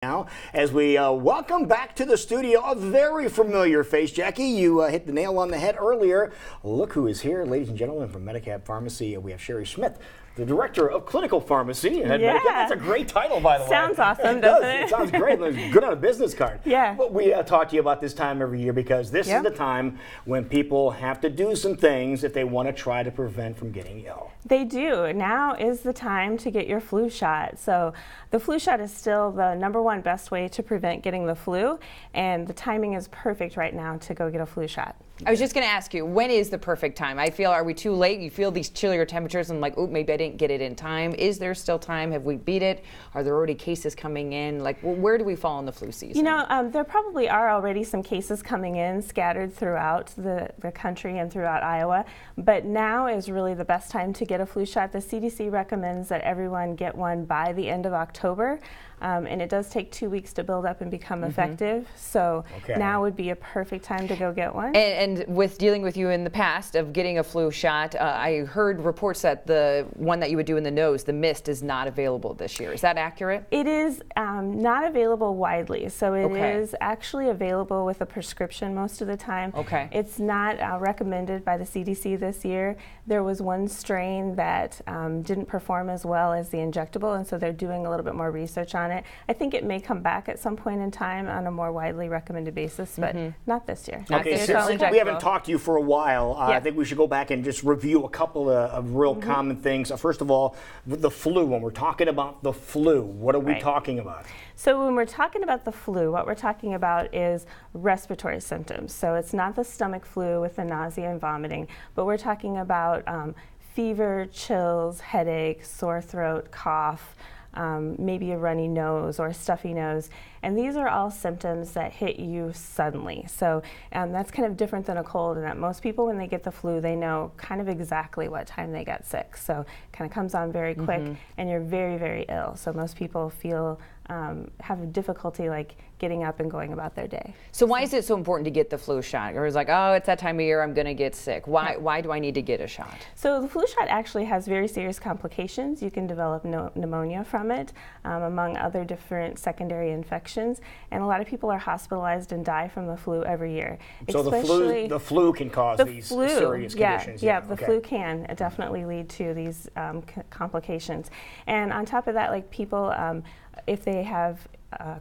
Now, as we welcome back to the studio a very familiar face. Jackie, you hit the nail on the head earlier. Look who is here, ladies and gentlemen, from Medicap Pharmacy. We have Sherry Smith, the Director of Clinical Pharmacy at Medicap. That's a great title, by the way. Sounds awesome, doesn't it? It sounds great. It's good on a business card. Yeah. But we talk to you about this time every year because this is the time when people have to do some things if they want to try to prevent from getting ill. They do. Now is the time to get your flu shot. So the flu shot is still the #1 best way to prevent getting the flu, and the timing is perfect right now to go get a flu shot. I was just going to ask you, when is the perfect time? I feel, are we too late? You feel these chillier temperatures and like, oh, maybe I didn't get it in time. Is there still time? Have we beat it? Are there already cases coming in? Like, where do we fall in the flu season? You know, there probably are already some cases coming in scattered throughout the country and throughout Iowa, but now is really the best time to get a flu shot. The CDC recommends that everyone get one by the end of October. And it does take 2 weeks to build up and become effective. So now would be a perfect time to go get one. And with dealing with you in the past of getting a flu shot, I heard reports that the one that you would do in the nose, the mist, is not available this year. Is that accurate? It is not available widely. So it is actually available with a prescription most of the time. It's not recommended by the CDC this year. There was one strain that didn't perform as well as the injectable, and so they're doing a little bit more research on it. I think it may come back at some point in time on a more widely recommended basis, but not this year. Okay, since we haven't talked to you for a while, I think we should go back and just review a couple of real common things. First of all, with the flu, when we're talking about the flu, what are we talking about? So when we're talking about the flu, what we're talking about is respiratory symptoms. So it's not the stomach flu with the nausea and vomiting, but we're talking about fever, chills, headache, sore throat, cough, maybe a runny nose or a stuffy nose. And these are all symptoms that hit you suddenly. So that's kind of different than a cold in that most people, when they get the flu, they know kind of exactly what time they got sick. So it kind of comes on very quick and you're very, very ill. So most people feel, have difficulty like getting up and going about their day. So why is it so important to get the flu shot? Or is like, oh, it's that time of year, I'm going to get sick. Why do I need to get a shot? So the flu shot actually has very serious complications. You can develop pneumonia from it, among other different secondary infections. And a lot of people are hospitalized and die from the flu every year. So the flu can cause these serious conditions. Yeah, the flu can definitely lead to these complications. And on top of that, like people, if they have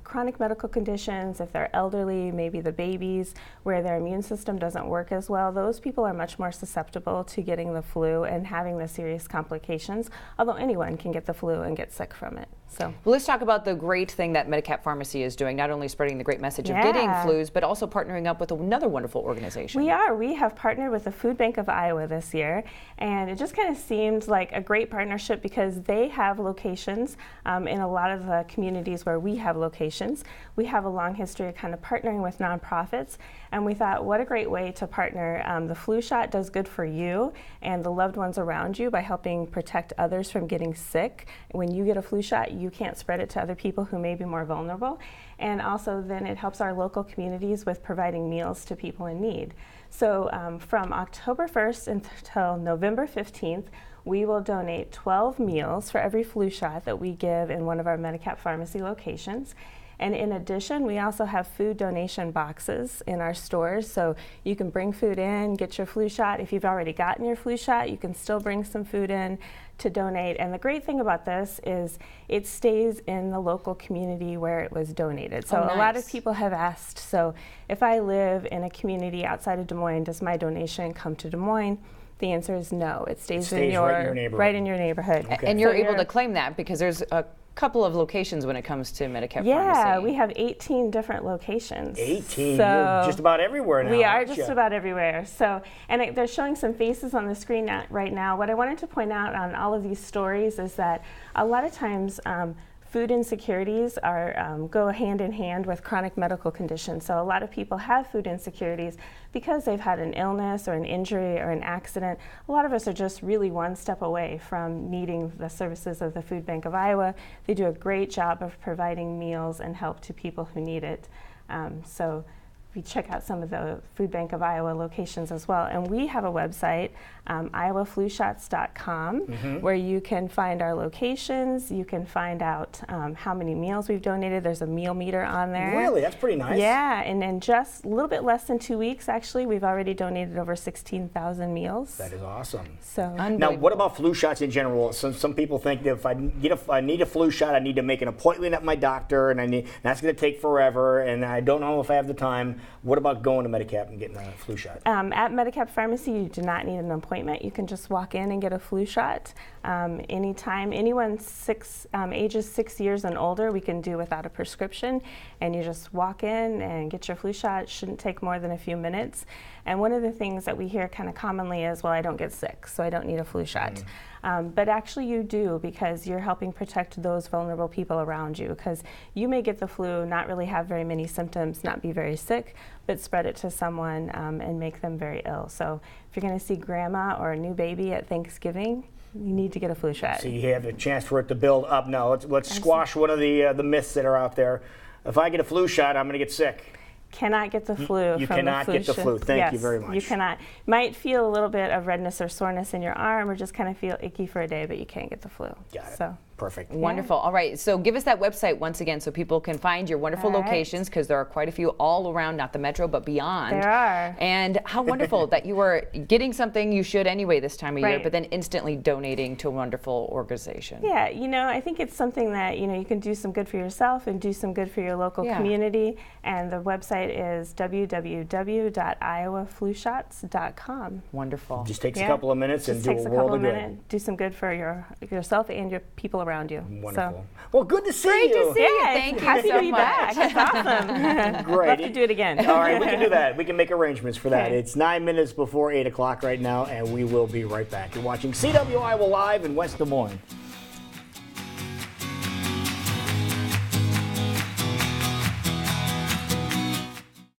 chronic medical conditions, if they're elderly, maybe the babies, where their immune system doesn't work as well, those people are much more susceptible to getting the flu and having the serious complications, although anyone can get the flu and get sick from it. So, well, let's talk about the great thing that Medicap Pharmacy is doing, not only spreading the great message of getting flus, but also partnering up with another wonderful organization. We have partnered with the Food Bank of Iowa this year, and it just kind of seemed like a great partnership because they have locations in a lot of the communities where we have locations. We have a long history of kind of partnering with nonprofits, and we thought, what a great way to partner. The flu shot does good for you and the loved ones around you by helping protect others from getting sick. When you get a flu shot, you can't spread it to other people who may be more vulnerable. And also then it helps our local communities with providing meals to people in need. So from October 1st until November 15th, we will donate 12 meals for every flu shot that we give in one of our Medicap Pharmacy locations. And in addition, we also have food donation boxes in our stores, so you can bring food in, get your flu shot. If you've already gotten your flu shot, you can still bring some food in to donate. And the great thing about this is it stays in the local community where it was donated. So a lot of people have asked, so if I live in a community outside of Des Moines, does my donation come to Des Moines? The answer is no. It stays in your neighborhood. And you're able to claim that because there's a couple of locations when it comes to Medicap Pharmacy. Yeah, we have 18 different locations. 18? So you're just about everywhere now. We are just about everywhere. So, and they're showing some faces on the screen right now. What I wanted to point out on all of these stories is that a lot of times food insecurities go hand in hand with chronic medical conditions. So a lot of people have food insecurities because they've had an illness or an injury or an accident. A lot of us are just really one step away from needing the services of the Food Bank of Iowa. They do a great job of providing meals and help to people who need it. So you check out some of the Food Bank of Iowa locations as well. And we have a website, iowaflushots.com, where you can find our locations. You can find out how many meals we've donated. There's a meal meter on there. Really? That's pretty nice. Yeah, and in just a little bit less than 2 weeks, actually, we've already donated over 16,000 meals. That is awesome. So now, what about flu shots in general? Some people think that if I need a flu shot, I need to make an appointment at my doctor, and that's going to take forever, and I don't know if I have the time. What about going to Medicap and getting a flu shot? At Medicap Pharmacy, you do not need an appointment. You can just walk in and get a flu shot anytime. Anyone ages 6 years and older, we can do without a prescription. And you just walk in and get your flu shot. It shouldn't take more than a few minutes. And one of the things that we hear kind of commonly is, well, I don't get sick, so I don't need a flu shot. But actually you do, because you're helping protect those vulnerable people around you, because you may get the flu, not really have very many symptoms, not be very sick, but spread it to someone and make them very ill. So if you're going to see grandma or a new baby at Thanksgiving, you need to get a flu shot. So you have a chance for it to build up. Now let's squash one of the myths that are out there. If I get a flu shot, I'm going to get sick. Cannot get the flu. You from cannot the flu get the flu. Thank you very much. You cannot. Might feel a little bit of redness or soreness in your arm, or just kind of feel icky for a day, but you can't get the flu. Got it. So. Perfect. Wonderful. All right. So give us that website once again so people can find your wonderful locations, because there are quite a few all around, not the metro, but beyond. There are. And how wonderful that you are getting something you should anyway this time of year, Right. but then instantly donating to a wonderful organization. Yeah, I think it's something that, you can do some good for yourself and do some good for your local community. And the website is www.iowaflushots.com. Wonderful. Just takes a couple of minutes and Just do takes a a world couple of of good. minutes, do some good for yourself and your people around you. Wonderful. So. Well, good to see Great you. to see you. Yeah, Thank you happy so to be much. back. It's awesome. Great. Love to do it again. All right, we can do that. We can make arrangements for that. Okay. It's 9 minutes before 8 o'clock right now, and we will be right back. You're watching CW Iowa Live in West Des Moines.